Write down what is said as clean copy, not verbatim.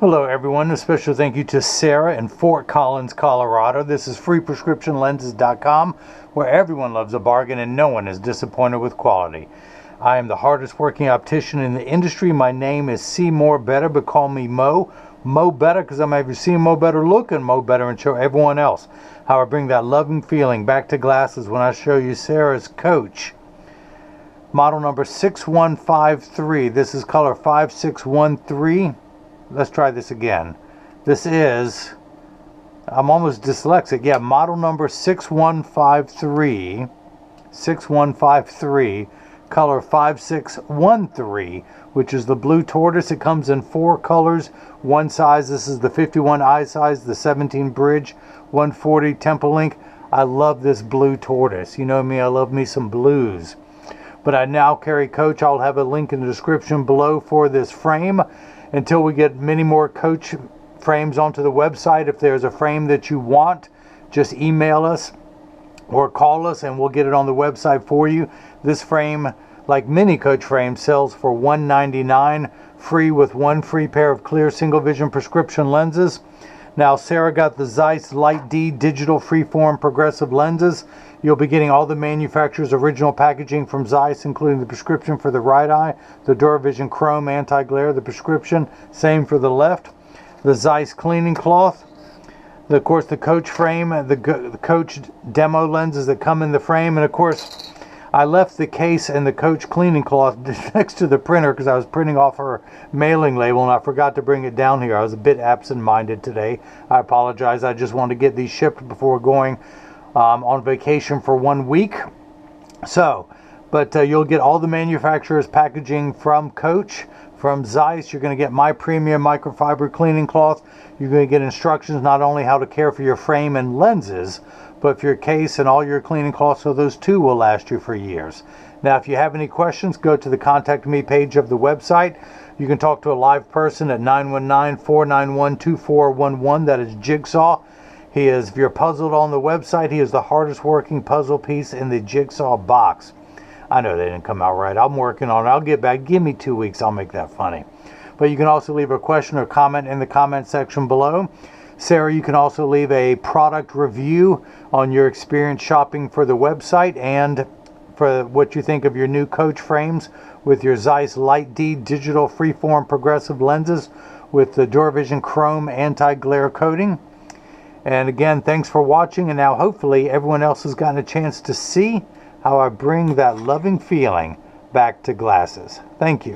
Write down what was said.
Hello everyone, a special thank you to Sara in Fort Collins, Colorado. This is freeprescriptionlenses.com, where everyone loves a bargain and no one is disappointed with quality. I am the hardest working optician in the industry. My name is See More Better, but call me Mo. Mo Better because I'm able to see Mo Better look and Mo Better and show everyone else how I bring that loving feeling back to glasses when I show you Sara's Coach. Model number 6153. This is color 5613. Let's try this again. This is, I'm almost dyslexic. Yeah, model number 6153, color 5613, which is the Blue Tortoise. It comes in 4 colors, one size. This is the 51 eye size, the 17 bridge, 140 temple link. I love this Blue Tortoise. You know me, I love me some blues. But I now carry Coach. I'll have a link in the description below for this frame. Until we get many more Coach frames onto the website, if there's a frame that you want, just email us or call us and we'll get it on the website for you. This frame, like many Coach frames, sells for $199, free with 1 free pair of clear single vision prescription lenses. Now Sara got the Zeiss Light D digital freeform progressive lenses. You'll be getting all the manufacturer's original packaging from Zeiss, including the prescription for the right eye, the Duravision Chrome Anti-Glare, the prescription, same for the left, the Zeiss cleaning cloth, of course the Coach frame, the Coach demo lenses that come in the frame, and of course I left the case and the Coach cleaning cloth next to the printer because I was printing off her mailing label and I forgot to bring it down here. I was a bit absent-minded today. I apologize. I just wanted to get these shipped before going on vacation for 1 week. But you'll get all the manufacturer's packaging from Coach. From Zeiss, you're going to get my premium microfiber cleaning cloth. You're going to get instructions not only how to care for your frame and lenses, but for your case and all your cleaning cloths, so those too will last you for years. Now, if you have any questions, go to the Contact Me page of the website. You can talk to a live person at 919-491-2411. That is Jigsaw. He is, if you're puzzled on the website, he is the hardest working puzzle piece in the Jigsaw box. I know they didn't come out right. I'm working on it. I'll get back. Give me 2 weeks. I'll make that funny. But you can also leave a question or comment in the comment section below. Sara, you can also leave a product review on your experience shopping for the website and for what you think of your new Coach frames with your Zeiss Light D digital freeform progressive lenses with the Duravision Chrome Anti-Glare coating. And again, thanks for watching, and now hopefully everyone else has gotten a chance to see how I bring that loving feeling back to glasses. Thank you.